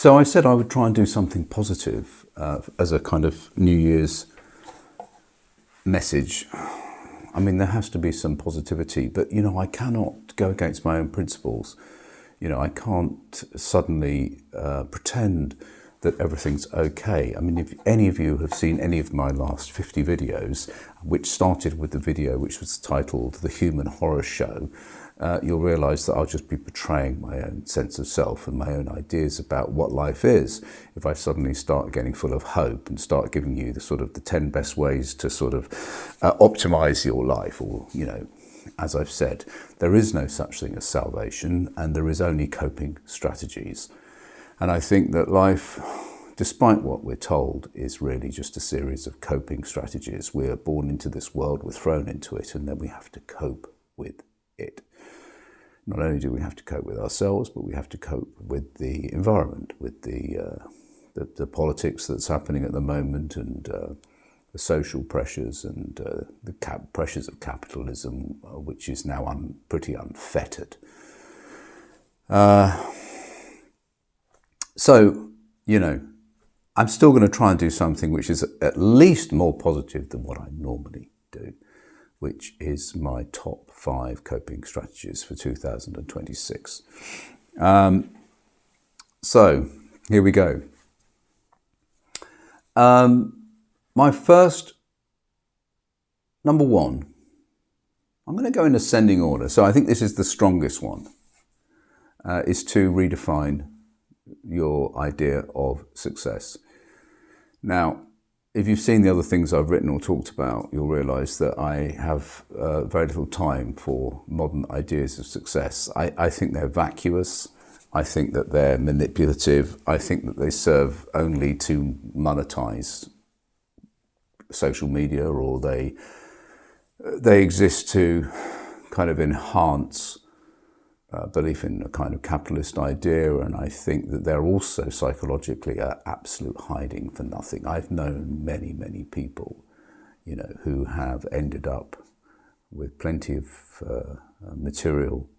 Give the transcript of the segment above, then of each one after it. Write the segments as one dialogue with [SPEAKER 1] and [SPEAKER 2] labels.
[SPEAKER 1] So I said I would try and do something positive as a kind of New Year's message. I mean, there has to be some positivity, but, you know, I cannot go against my own principles. You know, I can't suddenly pretend that everything's okay. I mean, if any of you have seen any of my last 50 videos, which started with the video which was titled The Human Horror Show, you'll realise that I'll just be portraying my own sense of self and my own ideas about what life is. If I suddenly start getting full of hope and start giving you the sort of the 10 best ways to sort of optimise your life, or, you know, as I've said, there is no such thing as salvation, and there is only coping strategies. And I think that life, despite what we're told, is really just a series of coping strategies. We're born into this world, we're thrown into it, and then we have to cope with it. Not only do we have to cope with ourselves, but we have to cope with the environment, with the politics that's happening at the moment, and the social pressures, and the pressures of capitalism, which is now pretty unfettered. So, you know, I'm still going to try and do something which is at least more positive than what I normally do, which is my top 5 coping strategies for 2026. So, here we go. My first, number 1, I'm going to go in ascending order. So I think this is the strongest one, is to redefine your idea of success. Now, if you've seen the other things I've written or talked about, you'll realise that I have very little time for modern ideas of success. I think they're vacuous. I think that they're manipulative. I think that they serve only to monetize social media, or they exist to kind of enhance belief in a kind of capitalist idea, and I think that they're also psychologically an absolute hiding for nothing. I've known many, many people, you know, who have ended up with plenty of material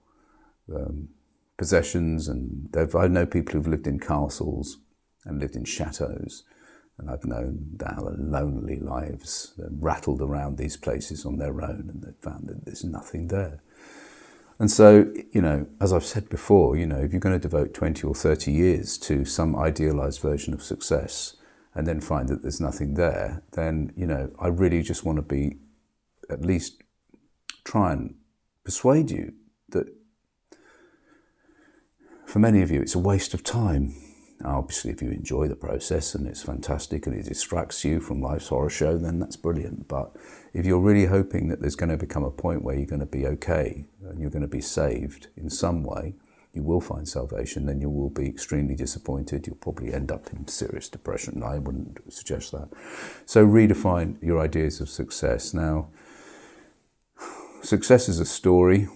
[SPEAKER 1] possessions, and I know people who've lived in castles and lived in chateaux, and I've known how lonely lives, rattled around these places on their own, and they've found that there's nothing there. And so, you know, as I've said before, you know, if you're going to devote 20 or 30 years to some idealized version of success and then find that there's nothing there, then, you know, I really just want to be, at least try and persuade you that for many of you, it's a waste of time. Now, obviously, if you enjoy the process and it's fantastic and it distracts you from life's horror show, then that's brilliant. But if you're really hoping that there's going to become a point where you're going to be okay and you're going to be saved in some way, you will find salvation, then you will be extremely disappointed. You'll probably end up in serious depression. I wouldn't suggest that. So redefine your ideas of success. Now, success is a story.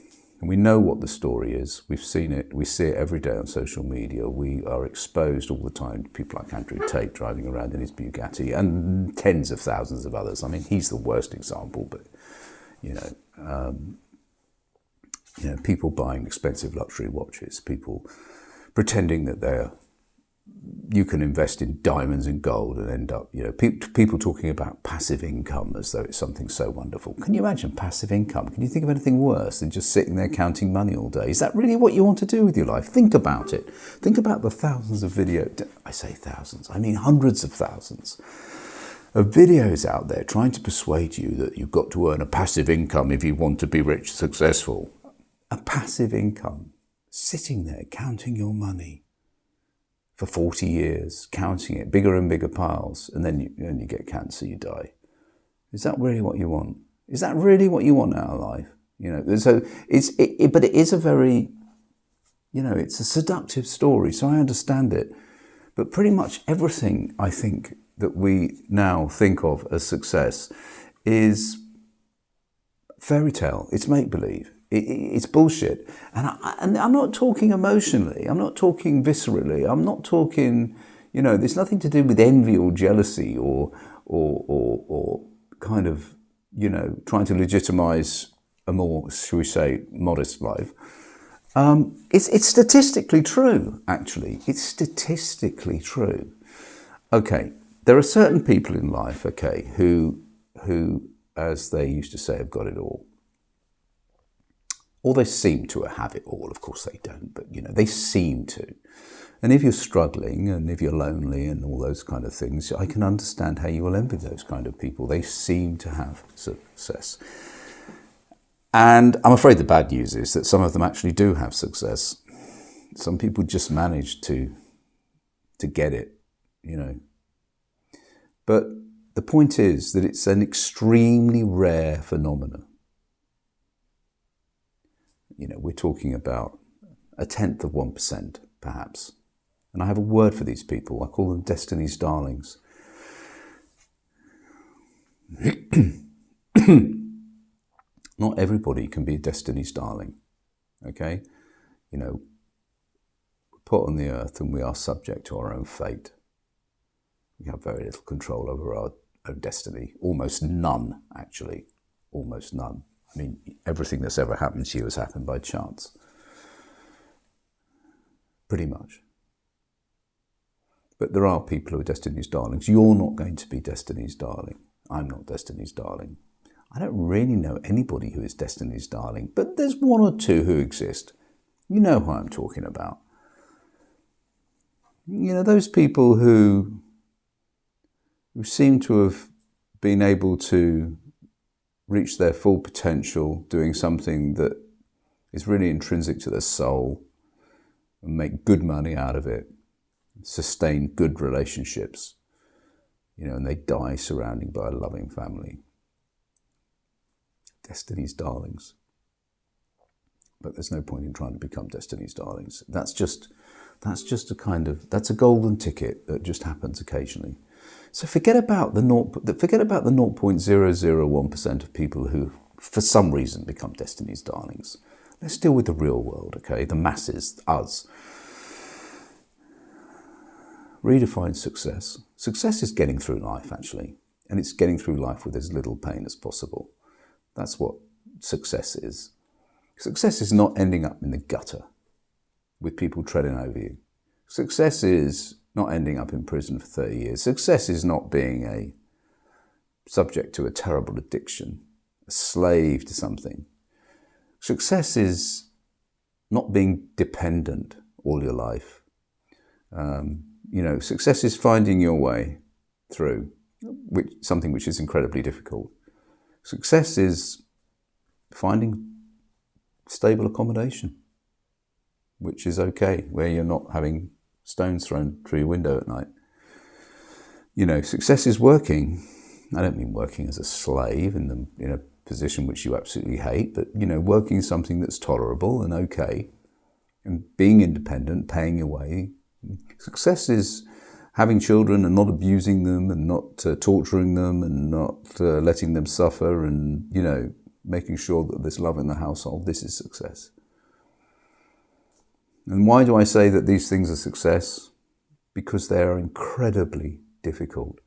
[SPEAKER 1] And we know what the story is. We've seen it. We see it every day on social media. We are exposed all the time to people like Andrew Tate driving around in his Bugatti, and tens of thousands of others. I mean, he's the worst example, but, you know, people buying expensive luxury watches, people pretending that you can invest in diamonds and gold and end up, you know, people talking about passive income as though it's something so wonderful. Can you imagine passive income? Can you think of anything worse than just sitting there counting money all day? Is that really what you want to do with your life? Think about it. Think about the thousands of videos. I say thousands, I mean hundreds of thousands of videos out there trying to persuade you that you've got to earn a passive income if you want to be rich, successful. A passive income. Sitting there counting your money for 40 years, counting it, bigger and bigger piles, and then you get cancer, you die. Is that really what you want? Is that really what you want out of life? You know, so but it is a very, you know, it's a seductive story, so I understand it. But pretty much everything, I think, that we now think of as success is fairy tale. It's make-believe. It's bullshit. And I'm not talking emotionally. I'm not talking viscerally. I'm not talking, you know, there's nothing to do with envy or jealousy or kind of, you know, trying to legitimize a more, shall we say, modest life. It's statistically true, actually. It's statistically true. Okay, there are certain people in life, okay, who, as they used to say, have got it all. Or they seem to have it all. Of course they don't, but they seem to. And if you're struggling and if you're lonely and all those kind of things, I can understand how you will envy those kind of people. They seem to have success. And I'm afraid the bad news is that some of them actually do have success. Some people just manage to get it, But the point is that it's an extremely rare phenomenon. We're talking about 1/10 of 1%, perhaps. And I have a word for these people. I call them Destiny's Darlings. Not everybody can be a Destiny's Darling, okay? We're put on the earth and we are subject to our own fate. We have very little control over our own destiny. Almost none, actually. Almost none. I mean, everything that's ever happened to you has happened by chance. Pretty much. But there are people who are Destiny's Darlings. You're not going to be Destiny's Darling. I'm not Destiny's Darling. I don't really know anybody who is Destiny's Darling, but there's one or two who exist. You know who I'm talking about. Those people who seem to have been able to reach their full potential, doing something that is really intrinsic to their soul, and make good money out of it, sustain good relationships, and they die surrounded by a loving family. Destiny's Darlings. But there's no point in trying to become Destiny's Darlings. That's just a golden ticket that just happens occasionally. So forget about the 0.001% of people who, for some reason, become Destiny's Darlings. Let's deal with the real world, okay? The masses, us. Redefine success. Success is getting through life, actually. And it's getting through life with as little pain as possible. That's what success is. Success is not ending up in the gutter with people treading over you. Success is not ending up in prison for 30 years. Success is not being subject to a terrible addiction, a slave to something. Success is not being dependent all your life. Success is finding your way through something which is incredibly difficult. Success is finding stable accommodation, which is okay, where you're not having stones thrown through your window at night. Success is working. I don't mean working as a slave in a position which you absolutely hate, but, working something that's tolerable and okay, and being independent, paying your way. Success is having children and not abusing them and not torturing them and not letting them suffer and, making sure that there's love in the household. This is success. And why do I say that these things are success? Because they are incredibly difficult.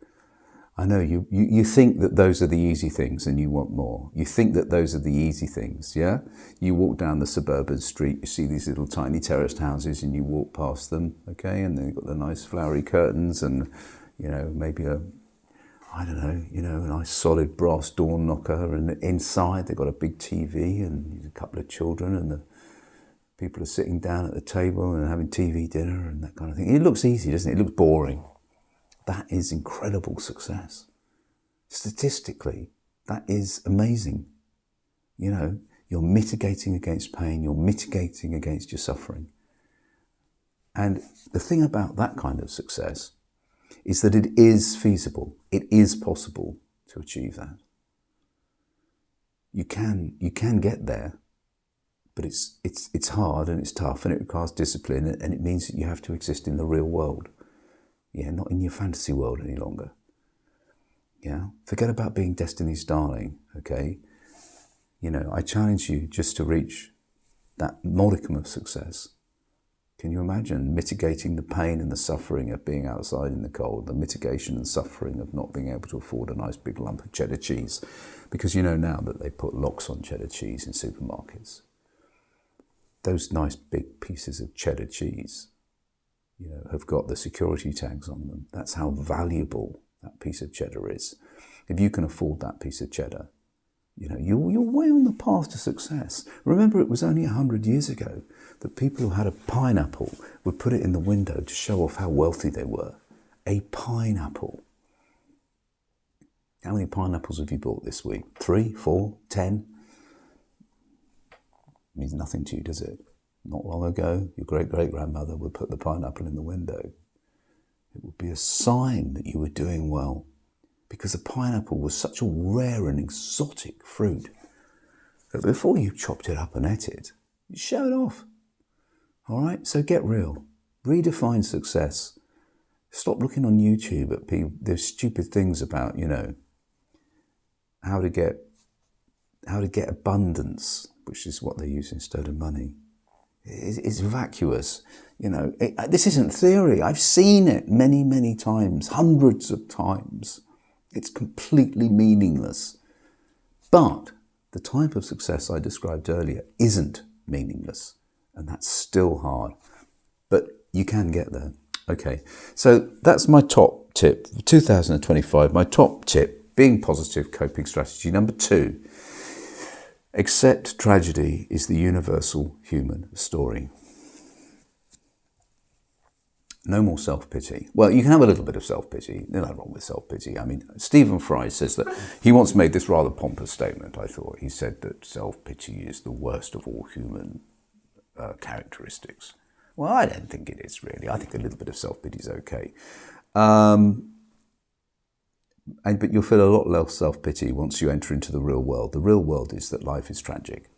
[SPEAKER 1] I know you think that those are the easy things and you want more. You think that those are the easy things, yeah? You walk down the suburban street, you see these little tiny terraced houses and you walk past them, okay? And they've got the nice flowery curtains and, maybe a nice solid brass door knocker, and inside they've got a big TV and a couple of children and the people are sitting down at the table and having TV dinner and that kind of thing. It looks easy, doesn't it? It looks boring. That is incredible success. Statistically, that is amazing. You're mitigating against pain, you're mitigating against your suffering. And the thing about that kind of success is that it is feasible. It is possible to achieve that. You can get there, but it's hard and it's tough and it requires discipline, and it means that you have to exist in the real world. Yeah, not in your fantasy world any longer. Yeah, forget about being Destiny's Darling, okay? I challenge you just to reach that modicum of success. Can you imagine mitigating the pain and the suffering of being outside in the cold, the mitigation and suffering of not being able to afford a nice big lump of cheddar cheese? Because now that they put locks on cheddar cheese in supermarkets. those nice big pieces of cheddar cheese, have got the security tags on them. That's how valuable that piece of cheddar is. If you can afford that piece of cheddar, you're way on the path to success. Remember, it was only 100 years ago that people who had a pineapple would put it in the window to show off how wealthy they were. A pineapple. How many pineapples have you bought this week? 3, 4, 10? It means nothing to you, does it? Not long ago, your great-great-grandmother would put the pineapple in the window. It would be a sign that you were doing well, because a pineapple was such a rare and exotic fruit that before you chopped it up and ate it, you showed off. All right, so get real. Redefine success. Stop looking on YouTube at people. There's stupid things about, how to get abundance, which is what they use instead of money. It's vacuous. This isn't theory. I've seen it many, many times, hundreds of times. It's completely meaningless. But the type of success I described earlier isn't meaningless, and that's still hard. But you can get there. Okay, so that's my top tip for 2025. My top tip, being positive, coping strategy. Number 2, accept tragedy is the universal human story. No more self-pity. Well, you can have a little bit of self-pity. There's nothing wrong with self-pity. I mean, Stephen Fry says that he once made this rather pompous statement, I thought. He said that self-pity is the worst of all human characteristics. Well, I don't think it is, really. I think a little bit of self-pity is okay. But you'll feel a lot less self-pity once you enter into the real world. The real world is that life is tragic,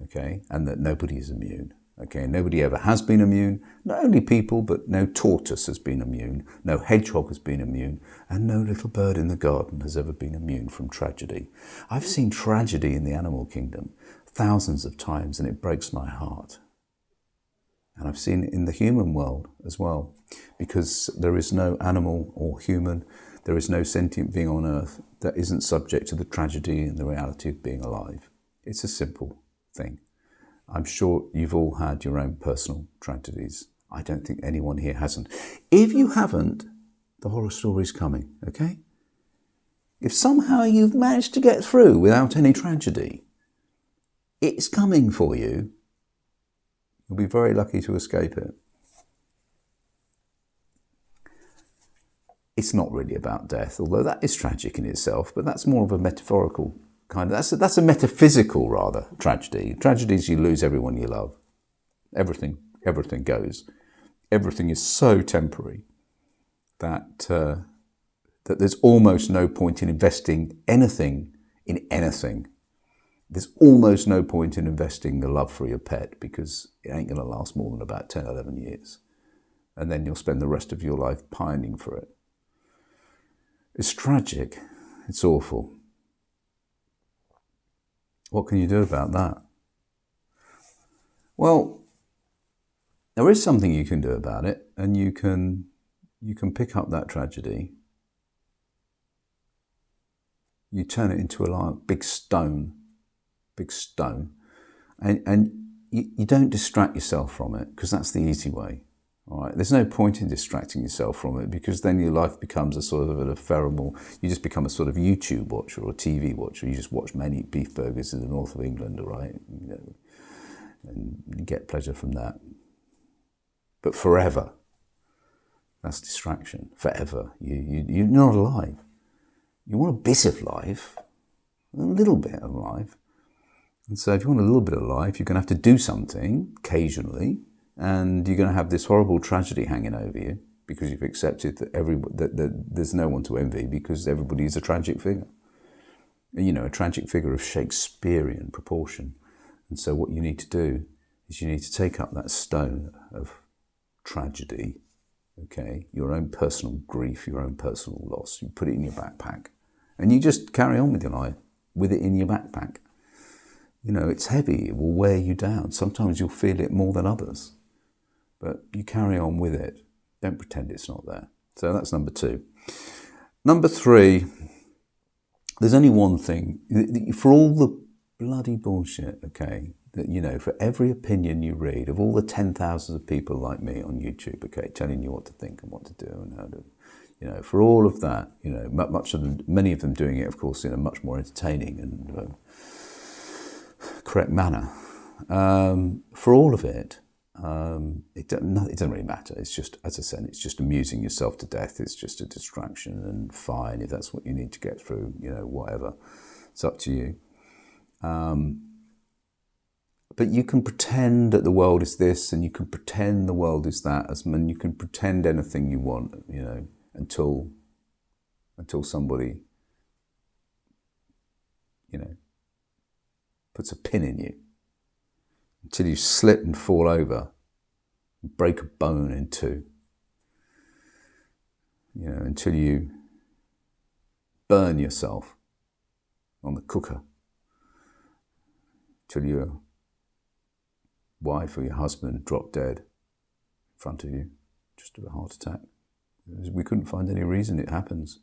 [SPEAKER 1] okay, and that nobody is immune. Okay, nobody ever has been immune. Not only people, but no tortoise has been immune, no hedgehog has been immune, and no little bird in the garden has ever been immune from tragedy. I've seen tragedy in the animal kingdom thousands of times, and it breaks my heart. And I've seen it in the human world as well, because there is no animal or human, there is no sentient being on earth that isn't subject to the tragedy and the reality of being alive. It's a simple thing. I'm sure you've all had your own personal tragedies. I don't think anyone here hasn't. If you haven't, the horror story's coming, okay? If somehow you've managed to get through without any tragedy, it's coming for you. You'll be very lucky to escape it. It's not really about death, although that is tragic in itself, but that's more of a metaphorical kind of, that's a metaphysical rather tragedy. Tragedy is you lose everyone you love. Everything goes. Everything is so temporary that there's almost no point in investing anything in anything. There's almost no point in investing the love for your pet, because it ain't going to last more than about 10, 11 years. And then you'll spend the rest of your life pining for it. It's tragic. It's awful. What can you do about that? Well, there is something you can do about it, and you can pick up that tragedy. You turn it into a big stone, and you don't distract yourself from it, because that's the easy way. All right, there's no point in distracting yourself from it, because then your life becomes a sort of an ephemeral. You just become a sort of YouTube watcher or TV watcher. You just watch men eat beef burgers in the north of England, all right, and you get pleasure from that. But forever, that's distraction. Forever, you're not alive. You want a bit of life, a little bit of life. And so if you want a little bit of life, you're going to have to do something occasionally. And you're going to have this horrible tragedy hanging over you, because you've accepted that there's no one to envy, because everybody is a tragic figure. A tragic figure of Shakespearean proportion. And so what you need to do is you need to take up that stone of tragedy, okay, your own personal grief, your own personal loss. You put it in your backpack, and you just carry on with your life with it in your backpack. It's heavy. It will wear you down. Sometimes you'll feel it more than others. But you carry on with it. Don't pretend it's not there. So that's number 2. Number 3, there's only one thing. For all the bloody bullshit, okay, that, you know, for every opinion you read, of all the 10,000 of people like me on YouTube, okay, telling you what to think and what to do and how to, you know, for all of that, you know, many of them doing it, of course, in a much more entertaining and correct manner. For all of it, it doesn't really matter. It's just, as I said, it's just amusing yourself to death. It's just a distraction, and fine, if that's what you need to get through, you know, whatever. It's up to you. But you can pretend that the world is this, and you can pretend the world is that, and you can pretend anything you want, you know, until somebody, you know, puts a pin in you, until you slip and fall over, and break a bone in two, you know, until you burn yourself on the cooker, till your wife or your husband drop dead in front of you, just of a heart attack. We couldn't find any reason it happens.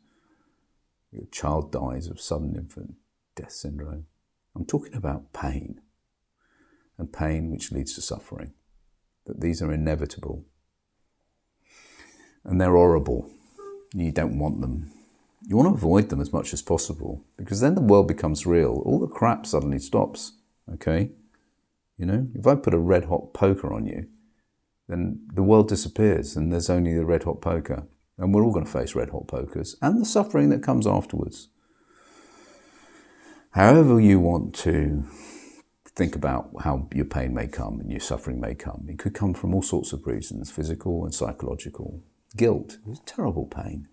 [SPEAKER 1] Your child dies of sudden infant death syndrome. I'm talking about pain, and pain which leads to suffering. That these are inevitable, and they're horrible. You don't want them. You want to avoid them as much as possible, because then the world becomes real. All the crap suddenly stops, okay? You know, if I put a red hot poker on you, then the world disappears and there's only the red hot poker. And we're all going to face red hot pokers and the suffering that comes afterwards. However you want to think about how your pain may come and your suffering may come, it could come from all sorts of reasons, physical and psychological. Guilt is terrible pain,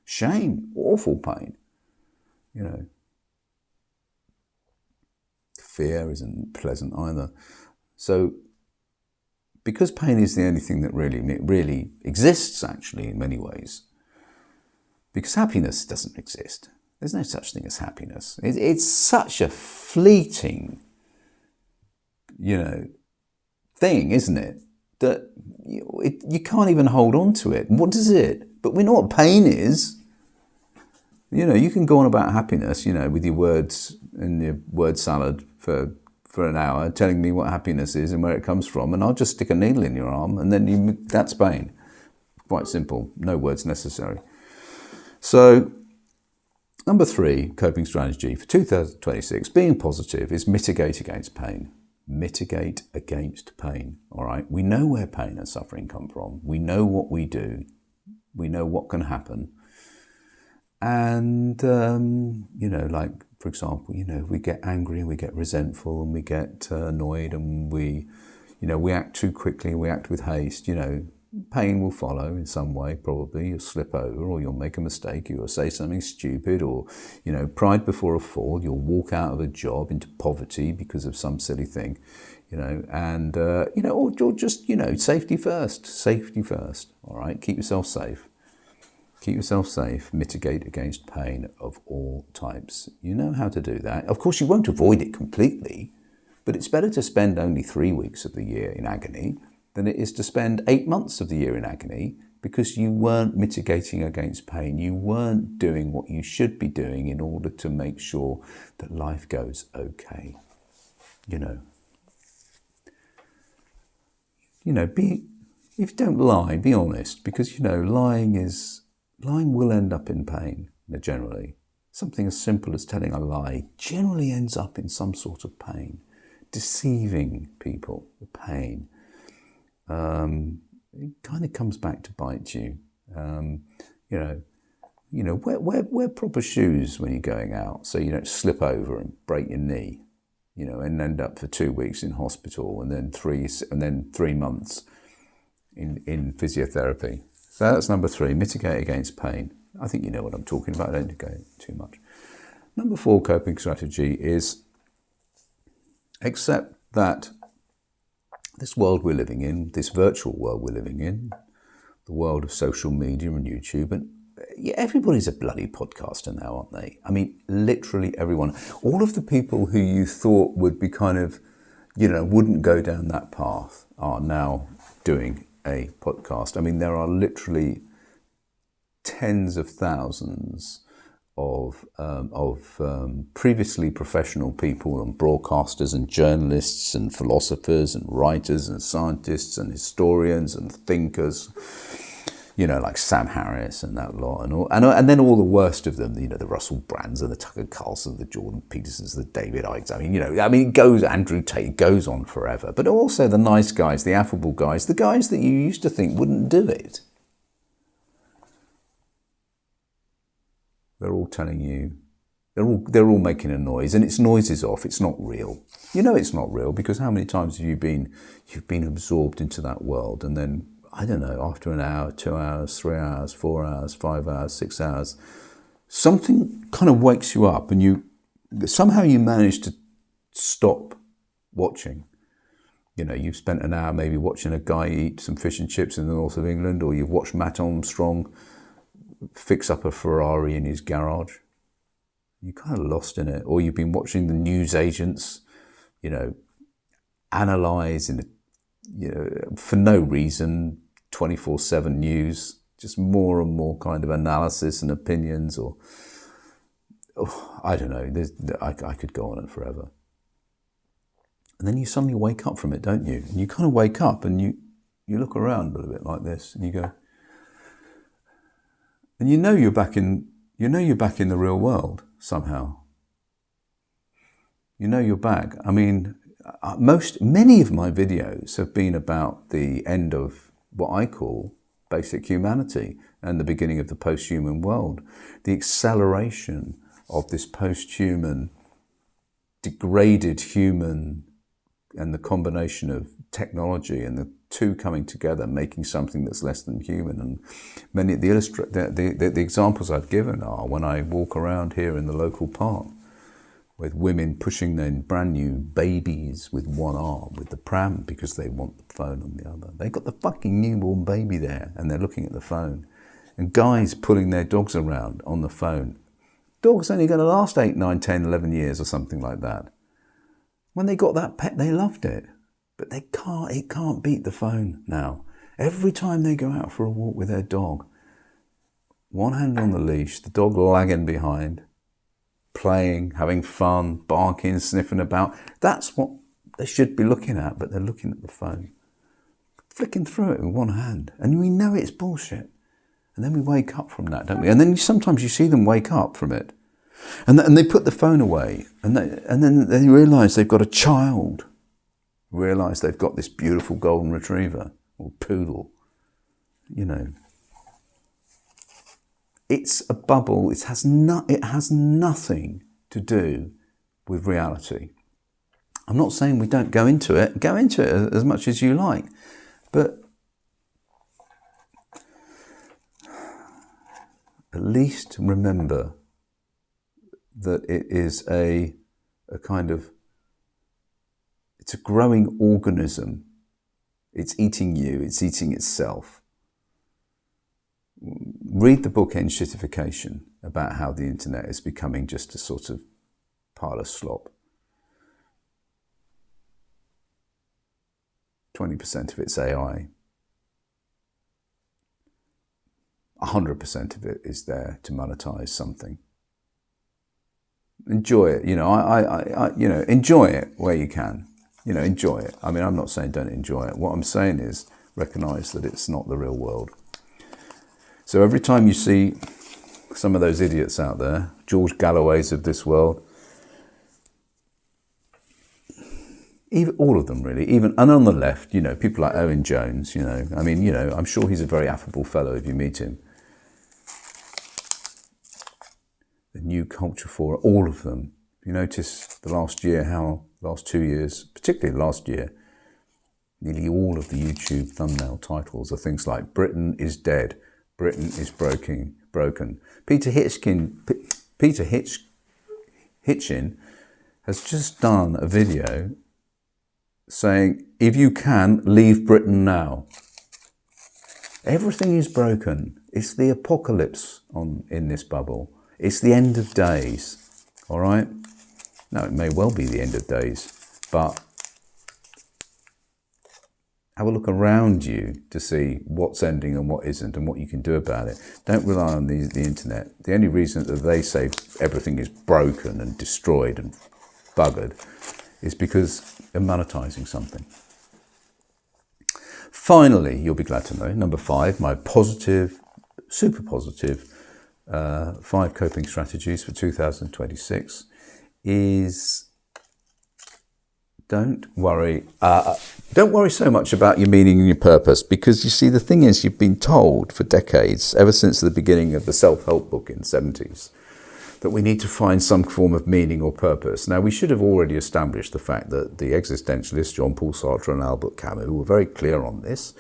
[SPEAKER 1] shame, awful pain, you know. Fear isn't pleasant either. So, because pain is the only thing that really exists, actually, in many ways, because happiness doesn't exist. There's no such thing as happiness. It's such a fleeting, you know, thing, isn't it? That you can't even hold on to it. What is it? But we know what pain is. You know, you can go on about happiness, you know, with your words and your word salad for an hour, telling me what happiness is and where it comes from, and I'll just stick a needle in your arm, and then that's pain. Quite simple. No words necessary. So, number 3, coping strategy for 2026, being positive, is mitigate against pain. Mitigate against pain, all right? We know where pain and suffering come from. We know what we do. We know what can happen. And, you know, like, for example, you know, we get angry and we get resentful and we get annoyed and we act too quickly, we act with haste, you know, pain will follow in some way, probably. You'll slip over, or you'll make a mistake, you'll say something stupid, or, you know, pride before a fall, you'll walk out of a job into poverty because of some silly thing, you know, and, you know, or just, you know, safety first, all right? Keep yourself safe. Keep yourself safe, mitigate against pain of all types. You know how to do that. Of course, you won't avoid it completely, but it's better to spend only 3 weeks of the year in agony than it is to spend 8 months of the year in agony, because you weren't mitigating against pain. You weren't doing what you should be doing in order to make sure that life goes okay. You know, if you don't lie, be honest, because, you know, lying will end up in pain, generally. Something as simple as telling a lie generally ends up in some sort of pain. Deceiving people, the pain. It kind of comes back to bite you. Wear proper shoes when you're going out, so you don't slip over and break your knee, you know, and end up for 2 weeks in hospital and then 3 months in physiotherapy. So that's number 3, mitigate against pain. I think you know what I'm talking about, I don't go too much. Number 4 coping strategy is accept that this world we're living in, this virtual world we're living in, the world of social media and YouTube, and everybody's a bloody podcaster now, aren't they? I mean, literally everyone. All of the people who you thought would be kind of, you know, wouldn't go down that path are now doing a podcast. I mean, there are literally tens of thousands previously professional people and broadcasters and journalists and philosophers and writers and scientists and historians and thinkers, like Sam Harris and that lot, and then all the worst of them, the Russell Brands and the Tucker Carlson, the Jordan Petersons, the David Icks. It goes, Andrew Tate, it goes on forever. But also the nice guys, the affable guys, the guys that you used to think wouldn't do it. They're all telling you, they're all making a noise, and its noise is off. It's not real. It's not real, because how many times have you've been absorbed into that world, and then, I don't know, after an hour, 2 hours, 3 hours, 4 hours, 5 hours, 6 hours, something kind of wakes you up, and somehow you manage to stop watching. You've spent an hour maybe watching a guy eat some fish and chips in the north of England, or you've watched Matt Armstrong fix up a Ferrari in his garage. You're kind of lost in it. Or you've been watching the news agents, analyse for no reason, 24/7 news, just more and more kind of analysis and opinions, or I don't know. I could go on it forever. And then you suddenly wake up from it, don't you? And you kind of wake up and you look around a little bit like this, and you go, and you're back in the real world somehow. You're back. I mean, many of my videos have been about the end of what I call basic humanity and the beginning of the post-human world, the acceleration of this post-human, degraded human, and the combination of technology and the two coming together, making something that's less than human. And many of the examples I've given are when I walk around here in the local park with women pushing their brand new babies with one arm with the pram because they want the phone on the other. They've got the fucking newborn baby there and they're looking at the phone. And guys pulling their dogs around on the phone. Dogs only going to last 8, 9, 10, 11 years or something like that. When they got that pet, they loved it. But it can't beat the phone now. Every time they go out for a walk with their dog, one hand on the leash, the dog lagging behind, playing, having fun, barking, sniffing about. That's what they should be looking at, but they're looking at the phone. Flicking through it with one hand. And we know it's bullshit. And then we wake up from that, don't we? And then sometimes you see them wake up from it. And they put the phone away. And then they realise they've got a child. Realise they've got this beautiful golden retriever or poodle. It's a bubble. It has nothing to do with reality. I'm not saying we don't go into it. Go into it as much as you like. But at least remember that it is a kind of, it's a growing organism. It's eating you. It's eating itself. Read the book End Shitification about how the internet is becoming just a sort of pile of slop. 20% of it's AI. 100% of it is there to monetize something. Enjoy it. Enjoy it where you can. Enjoy it. I mean, I'm not saying don't enjoy it. What I'm saying is recognize that it's not the real world. So every time you see some of those idiots out there, George Galloways of this world, even all of them really, and on the left, people like Owen Jones, I'm sure he's a very affable fellow if you meet him. The New Culture Forum, all of them. You notice the last 2 years, particularly last year, nearly all of the YouTube thumbnail titles are things like Britain is dead, Britain is broken. Peter Hitchin has just done a video saying, if you can, leave Britain now. Everything is broken. It's the apocalypse in this bubble. It's the end of days, all right? Now, it may well be the end of days, but have a look around you to see what's ending and what isn't and what you can do about it. Don't rely on the internet. The only reason that they say everything is broken and destroyed and buggered is because they're monetizing something. Finally, you'll be glad to know, number 5, my positive, super positive 5 coping strategies for 2026 is don't worry so much about your meaning and your purpose, because you see, the thing is, you've been told for decades, ever since the beginning of the self-help book in the 70s, that we need to find some form of meaning or purpose. Now, we should have already established the fact that the existentialists, Jean-Paul Sartre and Albert Camus, were very clear on this.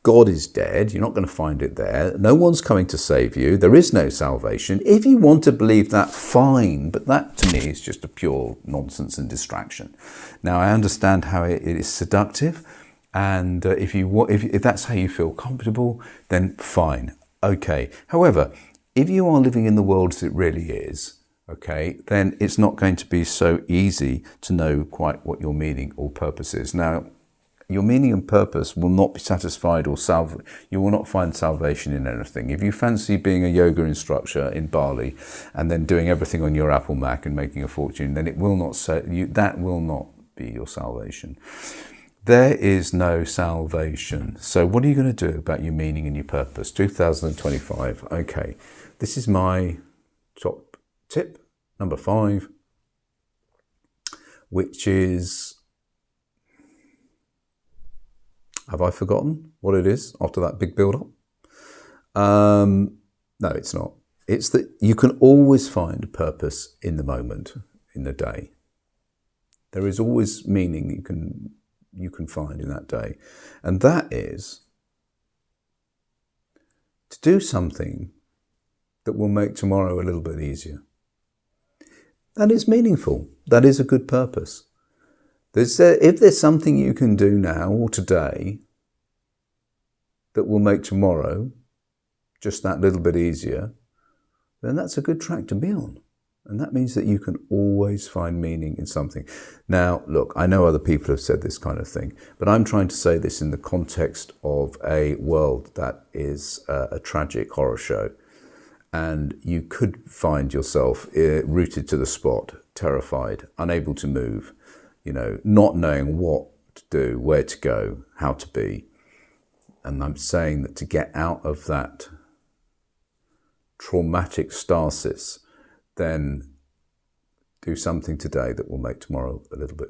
[SPEAKER 1] God is dead. You're not going to find it there. No one's coming to save you. There is no salvation. If you want to believe that, fine. But that, to me, is just a pure nonsense and distraction. Now, I understand how it is seductive. And if that's how you feel comfortable, then fine. Okay. However, if you are living in the world as it really is, okay, then it's not going to be so easy to know quite what your meaning or purpose is. Now, your meaning and purpose will not be satisfied, or you will not find salvation in anything. If you fancy being a yoga instructor in Bali and then doing everything on your Apple Mac and making a fortune, then it will not that will not be your salvation. There is no salvation. So what are you going to do about your meaning and your purpose? 2025. Okay, this is my top tip, number 5, which is, have I forgotten what it is after that big build-up? No, it's not. It's that you can always find a purpose in the moment, in the day. There is always meaning you can find in that day. And that is to do something that will make tomorrow a little bit easier. That is meaningful. That is a good purpose. If there's something you can do now or today that will make tomorrow just that little bit easier, then that's a good track to be on. And that means that you can always find meaning in something. Now, look, I know other people have said this kind of thing, but I'm trying to say this in the context of a world that is a tragic horror show. And you could find yourself rooted to the spot, terrified, unable to move, not knowing what to do, where to go, how to be. And I'm saying that to get out of that traumatic stasis, then do something today that will make tomorrow a little bit